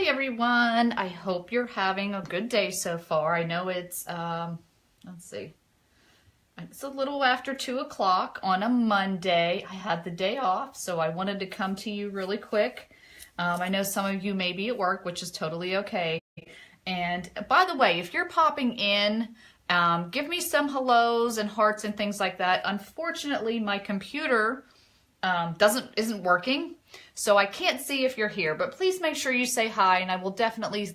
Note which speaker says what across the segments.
Speaker 1: Hi everyone, I hope you're having a good day so far. I know it's, let's see, it's a little after 2 o'clock on a Monday. I had the day off, so I wanted to come to you really quick. I know some of you may be at work, which is totally okay. And by the way, if you're popping in, give me some hellos and hearts and things like that. Unfortunately, my computer isn't working, so I can't see if you're here, but please make sure you say hi, and I will definitely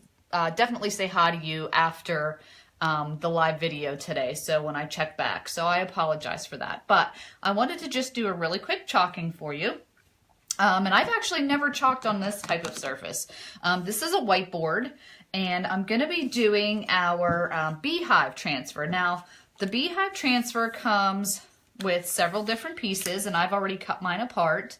Speaker 1: say hi to you after the live video today, so when I check back. So I apologize for that, but I wanted to just do a really quick chalking for you. And I've actually never chalked on this type of surface. This is a whiteboard, and I'm going to be doing our Beehive Transfer. Now, the Beehive Transfer comes with several different pieces, and I've already cut mine apart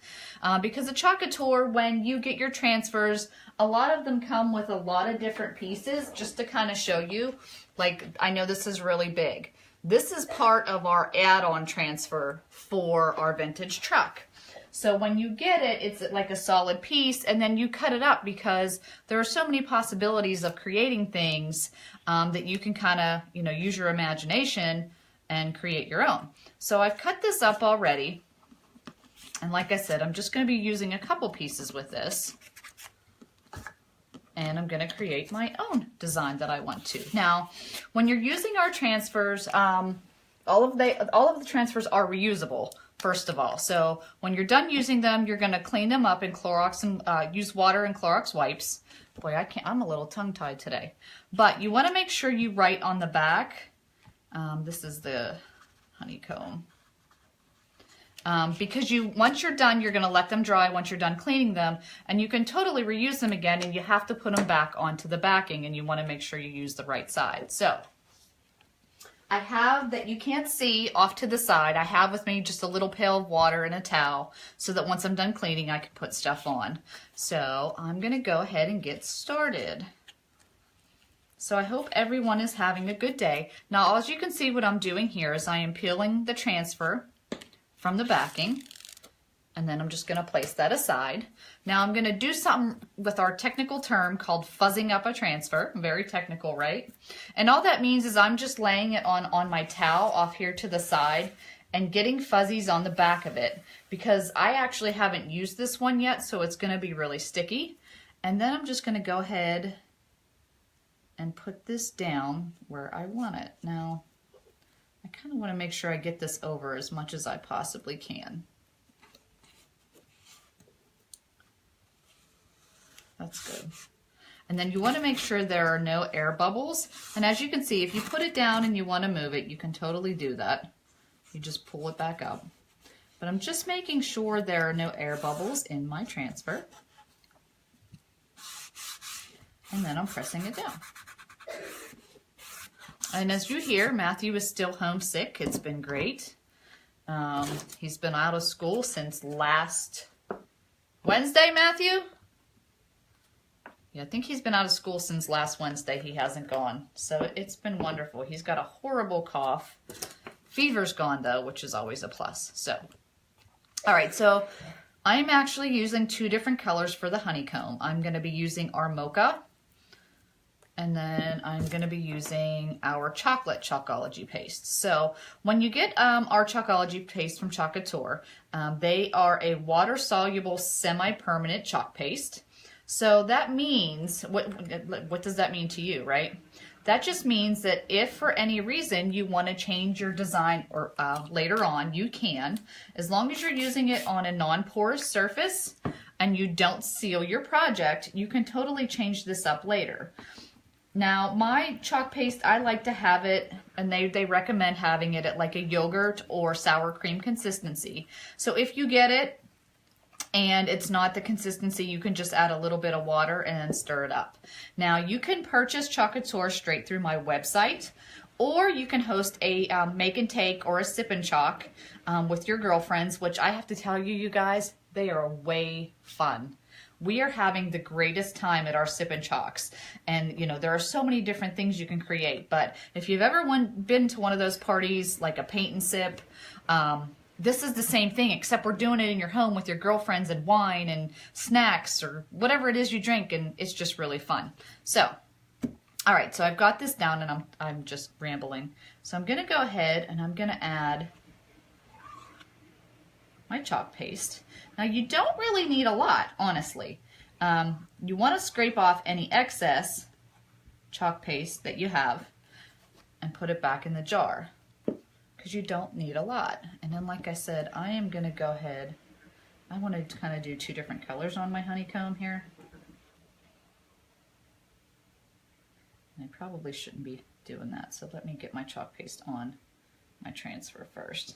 Speaker 1: because the Chalk Couture, when you get your transfers, a lot of them come with a lot of different pieces. Just to kind of show you, like, I know this is really big. This is part of our add-on transfer for our vintage truck. So when you get it, it's like a solid piece, and then you cut it up because there are so many possibilities of creating things that you can kind of, use your imagination and create your own. So I've cut this up already, and like I said, I'm just going to be using a couple pieces with this, and I'm going to create my own design that I want to. Now, when you're using our transfers, all of the transfers are reusable, first of all. So when you're done using them, you're going to clean them up in Clorox and use water and Clorox wipes. Boy, I'm a little tongue-tied today. But you want to make sure you write on the back. This is the honeycomb. Because once you're done, you're going to let them dry once you're done cleaning them, and you can totally reuse them again, and you have to put them back onto the backing, and you want to make sure you use the right side. So I have, that you can't see off to the side, I have with me just a little pail of water and a towel so that once I'm done cleaning, I can put stuff on. So I'm going to go ahead and get started. So I hope everyone is having a good day. Now, as you can see, what I'm doing here is I am peeling the transfer from the backing, and then I'm just going to place that aside. Now I'm going to do something with our technical term called fuzzing up a transfer. Very technical, right? And all that means is I'm just laying it on my towel off here to the side and getting fuzzies on the back of it, because I actually haven't used this one yet, so it's going to be really sticky. And then I'm just going to go ahead and put this down where I want it. Now, I kind of want to make sure I get this over as much as I possibly can. That's good. And then you want to make sure there are no air bubbles. And as you can see, if you put it down and you want to move it, you can totally do that. You just pull it back up. But I'm just making sure there are no air bubbles in my transfer. And then I'm pressing it down. And as you hear, Matthew is still homesick. It's been great. He's been out of school since last Wednesday, Matthew? Yeah, I think he's been out of school since last Wednesday. He hasn't gone. So it's been wonderful. He's got a horrible cough. Fever's gone, though, which is always a plus. So, all right, so I'm actually using 2 different colors for the honeycomb. I'm going to be using our mocha, and then I'm going to be using our chocolate Chalkology paste. So when you get our Chalkology paste from Chalk Couture, they are a water-soluble semi-permanent chalk paste. So that means, what does that mean to you, right? That just means that if for any reason you want to change your design or later on, you can, as long as you're using it on a non-porous surface and you don't seal your project, you can totally change this up later. Now, my chalk paste, I like to have it, and they recommend having it at like a yogurt or sour cream consistency. So if you get it and it's not the consistency, you can just add a little bit of water and stir it up. Now, you can purchase Chalk Couture straight through my website, or you can host a make and take or a sip and chalk with your girlfriends, which I have to tell you, you guys, they are way fun. We are having the greatest time at our sip and chalks, and there are so many different things you can create. But if you've ever been to one of those parties, like a paint and sip, this is the same thing, except we're doing it in your home with your girlfriends and wine and snacks or whatever it is you drink, and it's just really fun. So, all right, so I've got this down, and I'm just rambling. So I'm going to go ahead and I'm going to add my chalk paste. Now, you don't really need a lot, honestly. You want to scrape off any excess chalk paste that you have and put it back in the jar, because you don't need a lot. And then, like I said, I am going to go ahead. I want to kind of do 2 different colors on my honeycomb here. And I probably shouldn't be doing that, so let me get my chalk paste on my transfer first,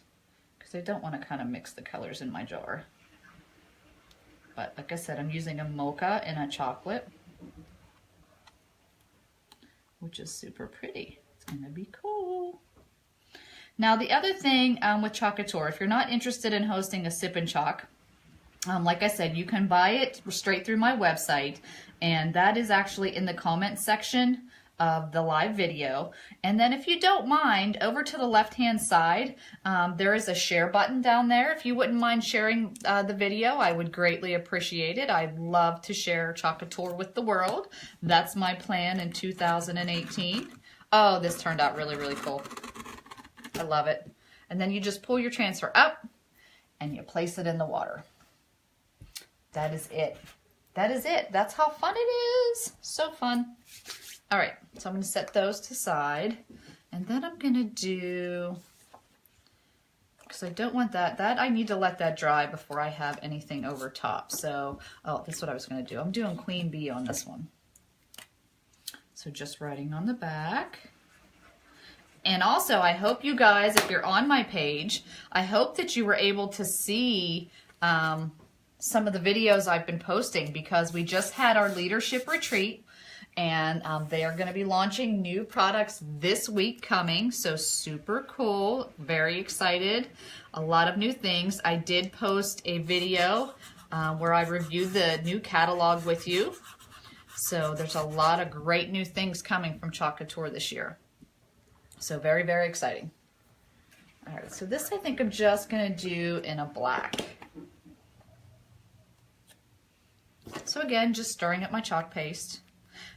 Speaker 1: because I don't want to kind of mix the colors in my jar. But like I said, I'm using a mocha and a chocolate, which is super pretty. It's going to be cool. Now, the other thing with Chalk Couture, if you're not interested in hosting a sip and chalk, like I said, you can buy it straight through my website, and that is actually in the comments section of the live video. And then if you don't mind, over to the left-hand side, there is a share button down there. If you wouldn't mind sharing the video, I would greatly appreciate it. I'd love to share Chalk Couture with the world. That's my plan in 2018. Oh, this turned out really, really cool. I love it. And then you just pull your transfer up and you place it in the water. That is it. That is it. That's how fun it is. So fun. All right, so I'm going to set those to side, and then I'm going to do, because I don't want that I need to let that dry before I have anything over top. So, oh, that's what I was going to do. I'm doing Queen Bee on this one. So just writing on the back. And also, I hope you guys, if you're on my page, I hope that you were able to see some of the videos I've been posting, because we just had our leadership retreat. And they are going to be launching new products this week coming. So super cool. Very excited. A lot of new things. I did post a video where I reviewed the new catalog with you. So there's a lot of great new things coming from Chalk Couture this year. So very, very exciting. All right, so this I think I'm just going to do in a black. So again, just stirring up my chalk paste.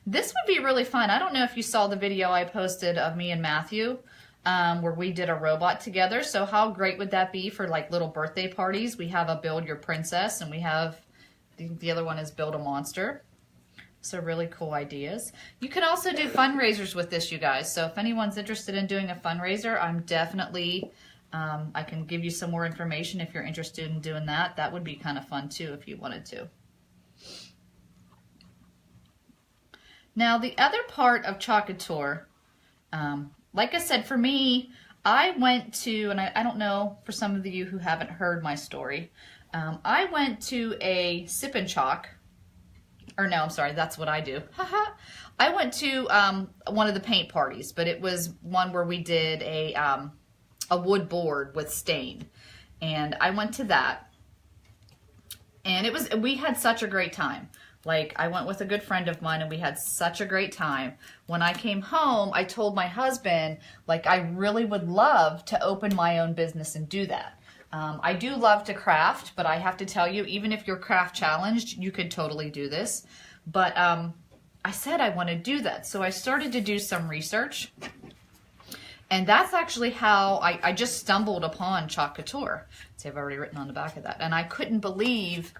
Speaker 1: This would be really fun. I don't know if you saw the video I posted of me and Matthew where we did a robot together. So how great would that be for like little birthday parties? We have a Build Your Princess, and we have, the other one is Build a Monster. So really cool ideas. You can also do fundraisers with this, you guys. So if anyone's interested in doing a fundraiser, I'm definitely, I can give you some more information if you're interested in doing that. That would be kind of fun too if you wanted to. Now, the other part of Chalk Couture, like I said, for me, I went to, and I don't know for some of you who haven't heard my story, I went to a sip and chalk, or no, I'm sorry, that's what I do. I went to one of the paint parties, but it was one where we did a wood board with stain, and I went to that, and we had such a great time. Like, I went with a good friend of mine, and we had such a great time. When I came home, I told my husband, like, I really would love to open my own business and do that. I do love to craft, but I have to tell you, even if you're craft challenged, you could totally do this. But I said I want to do that. So I started to do some research. And that's actually how I just stumbled upon Chalk Couture. See, I've already written on the back of that. And I couldn't believe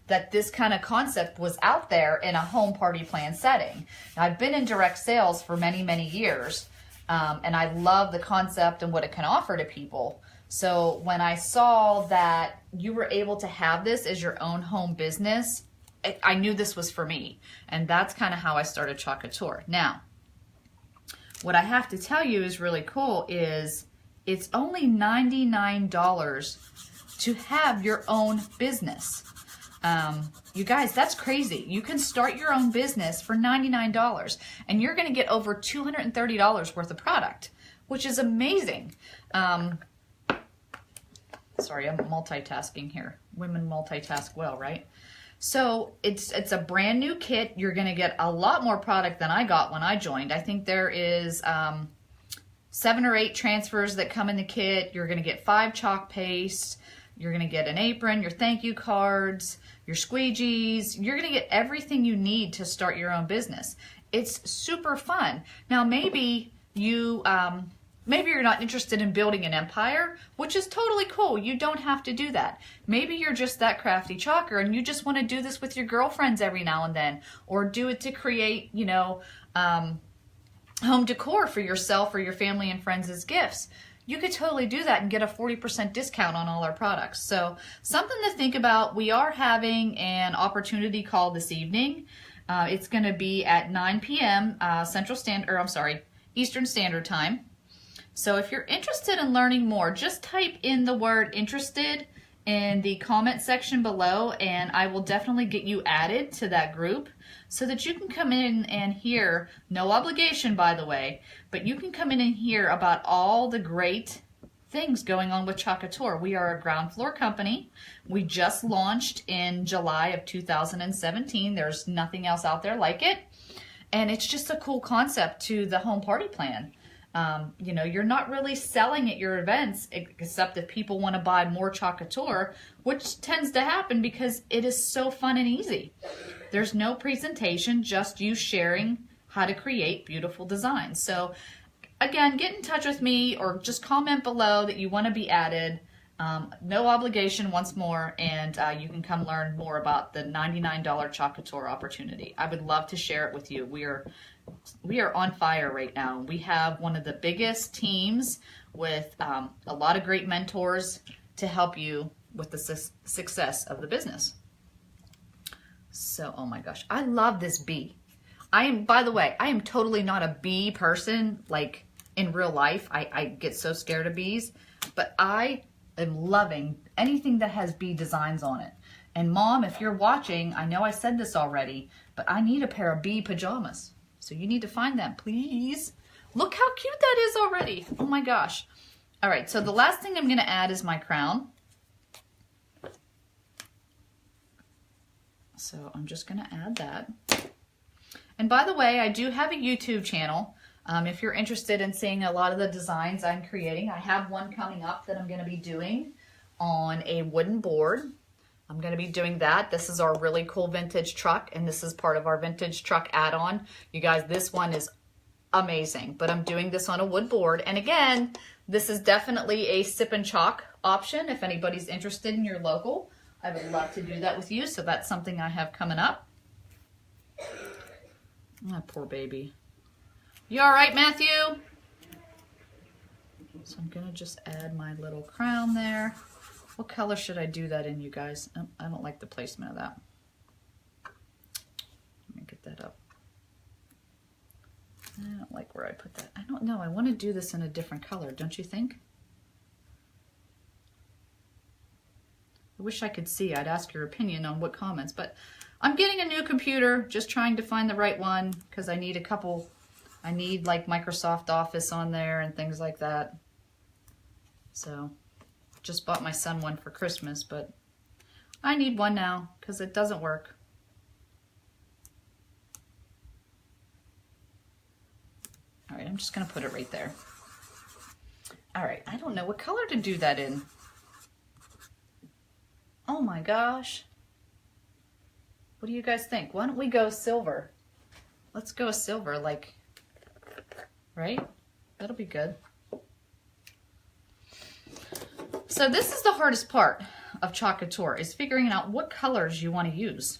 Speaker 1: that this kind of concept was out there in a home party plan setting. Now, I've been in direct sales for many, many years, and I love the concept and what it can offer to people. So when I saw that you were able to have this as your own home business, I knew this was for me. And that's kind of how I started Chalk Couture. Now, what I have to tell you is really cool is it's only $99 to have your own business. You guys, that's crazy. You can start your own business for $99, and you're going to get over $230 worth of product, which is amazing. Sorry, I'm multitasking here. Women multitask well, right? So it's a brand new kit. You're going to get a lot more product than I got when I joined. I think there is 7 or 8 transfers that come in the kit. You're going to get 5 chalk pastes. You're going to get an apron, your thank you cards, your squeegees. You're going to get everything you need to start your own business. It's super fun. Now, maybe you're not interested in building an empire, which is totally cool. You don't have to do that. Maybe you're just that crafty chalker and you just want to do this with your girlfriends every now and then, or do it to create, you know, home decor for yourself or your family and friends as gifts. You could totally do that and get a 40% discount on all our products. So something to think about. We are having an opportunity call this evening. It's going to be at 9 p.m. Eastern Standard Time. So if you're interested in learning more, just type in the word interested in the comment section below, and I will definitely get you added to that group so that you can come in and hear, no obligation by the way, but you can come in and hear about all the great things going on with Chalk Couture. We are a ground floor company. We just launched in July of 2017. There's nothing else out there like it. And it's just a cool concept to the home party plan. You know, you're not really selling at your events except if people want to buy more Chalk Couture, which tends to happen because it is so fun and easy. There's no presentation, just you sharing how to create beautiful designs. So again, get in touch with me or just comment below that you want to be added. No obligation once more, and you can come learn more about the $99 Chalk Couture opportunity. I would love to share it with you. We are on fire right now. We have one of the biggest teams with a lot of great mentors to help you with the success of the business. So, oh my gosh, I love this bee. By the way, I am totally not a bee person, like in real life. I get so scared of bees, but I am loving anything that has bee designs on it. And Mom, if you're watching, I know I said this already, but I need a pair of bee pajamas. So you need to find them, please. Look how cute that is already. Oh my gosh. All right, so the last thing I'm going to add is my crown. So I'm just going to add that. And by the way, I do have a YouTube channel. If you're interested in seeing a lot of the designs I'm creating, I have one coming up that I'm going to be doing on a wooden board. I'm going to be doing that. This is our really cool vintage truck, and this is part of our vintage truck add-on. You guys, this one is amazing, but I'm doing this on a wood board. And again, this is definitely a sip and chalk option. If anybody's interested in your local, I would love to do that with you. So that's something I have coming up. Oh, poor baby. You all right, Matthew? So I'm going to just add my little crown there. What color should I do that in, you guys? Oh, I don't like the placement of that. Let me get that up. I don't like where I put that. I don't know. I want to do this in a different color, don't you think? I wish I could see. I'd ask your opinion on what comments, but I'm getting a new computer, just trying to find the right one because I need a couple. I need like Microsoft Office on there and things like that. So just bought my son one for Christmas, but I need one now because it doesn't work. All right, I'm just going to put it right there. All right, I don't know what color to do that in. Oh my gosh. What do you guys think? Why don't we go silver? Let's go silver, like, right? That'll be good. So this is the hardest part of Chalk Couture, is figuring out what colors you want to use.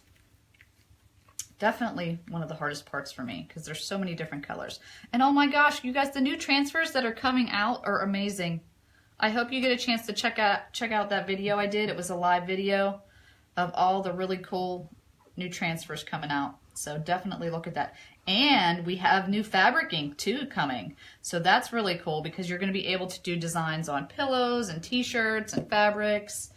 Speaker 1: Definitely one of the hardest parts for me because there's so many different colors. And oh my gosh, you guys, the new transfers that are coming out are amazing. I hope you get a chance to check out that video I did. It was a live video of all the really cool new transfers coming out. So definitely look at that. And we have new fabric ink too coming. So that's really cool because you're going to be able to do designs on pillows and t-shirts and fabrics,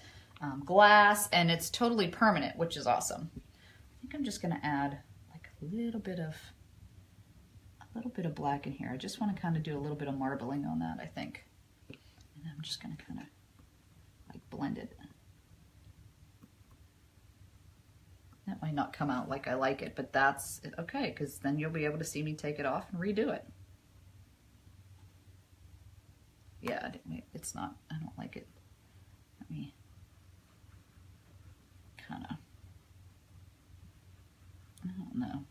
Speaker 1: glass, and it's totally permanent, which is awesome. I think I'm just going to add like a little bit of black in here. I just want to kind of do a little bit of marbling on that, I think. And I'm just going to kind of like blend it. That might not come out like I like it, but that's okay because then you'll be able to see me take it off and redo it. Yeah, it's not, I don't like it. Let me kind of, I don't know.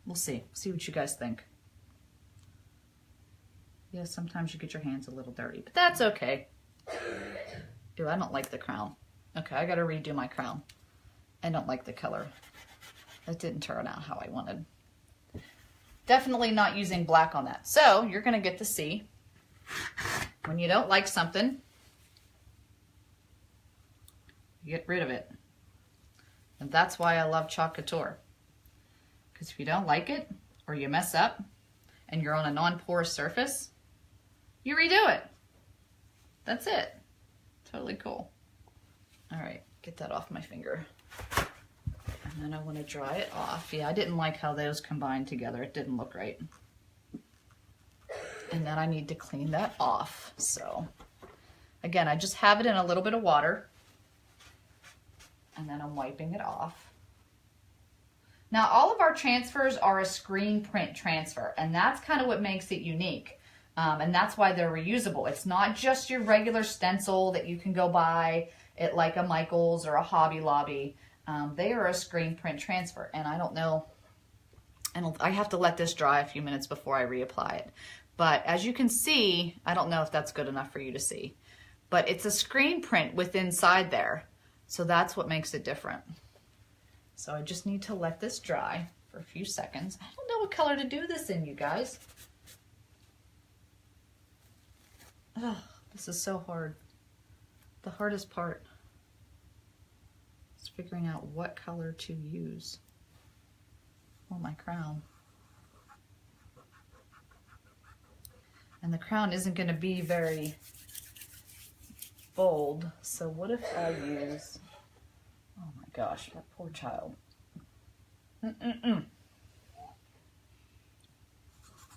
Speaker 1: We'll see what you guys think. Yeah, sometimes you get your hands a little dirty, but that's okay. Ew, I don't like the crown. Okay, I gotta redo my crown. I don't like the color. That didn't turn out how I wanted. Definitely not using black on that. So you're gonna get to see when you don't like something, you get rid of it. And that's why I love Chalk Couture. Because if you don't like it, or you mess up, and you're on a non-porous surface, you redo it. That's it. Totally cool. All right, get that off my finger. And then I want to dry it off. Yeah, I didn't like how those combined together. It didn't look right. And then I need to clean that off. So again, I just have it in a little bit of water. And then I'm wiping it off. Now, all of our transfers are a screen print transfer, and that's kind of what makes it unique. And that's why they're reusable. It's not just your regular stencil that you can go buy at like a Michael's or a Hobby Lobby. They are a screen print transfer, and I don't know, and I have to let this dry a few minutes before I reapply it. But as you can see, I don't know if that's good enough for you to see, but it's a screen print with inside there. So that's what makes it different. So I just need to let this dry for a few seconds. I don't know what color to do this in, you guys. Oh, this is so hard. The hardest part is figuring out what color to use for my crown. And the crown isn't going to be very bold, so what if I use, oh my gosh, that poor child.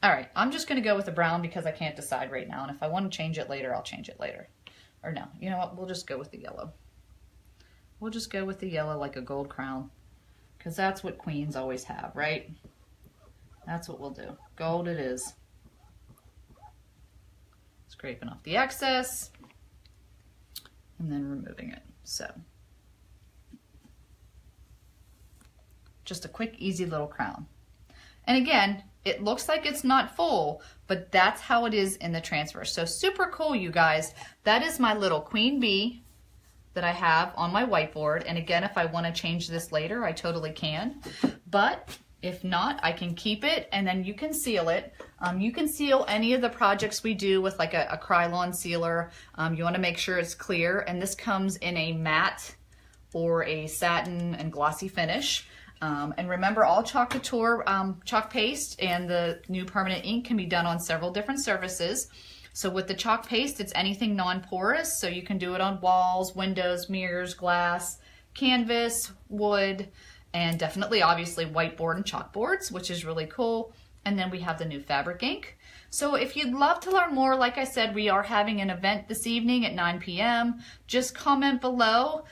Speaker 1: All right, I'm just going to go with the brown because I can't decide right now, and if I want to change it later, I'll change it later. Or no, you know what, we'll just go with the yellow. We'll just go with the yellow like a gold crown, because that's what queens always have, right? That's what we'll do. Gold it is. Scraping off the excess and then removing it. So just a quick, easy little crown. And again, it looks like it's not full, but that's how it is in the transfer. So super cool, you guys. That is my little queen bee that I have on my whiteboard. And again, if I want to change this later, I totally can. But if not, I can keep it and then you can seal it. You can seal any of the projects we do with like a Krylon sealer. You want to make sure it's clear, and this comes in a matte or a satin and glossy finish. And remember, all Chalk Couture chalk paste and the new permanent ink can be done on several different surfaces. So with the chalk paste, it's anything non-porous, so you can do it on walls, windows, mirrors, glass, canvas, wood, and definitely, obviously, whiteboard and chalkboards, which is really cool. And then we have the new fabric ink. So if you'd love to learn more, like I said, we are having an event this evening at 9 p.m. Just comment below.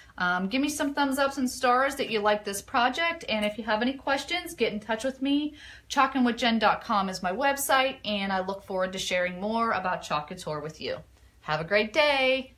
Speaker 1: Give me some thumbs ups and stars that you like this project. And if you have any questions, get in touch with me. chalkandwithjen.com is my website, and I look forward to sharing more about Chalk Couture with you. Have a great day.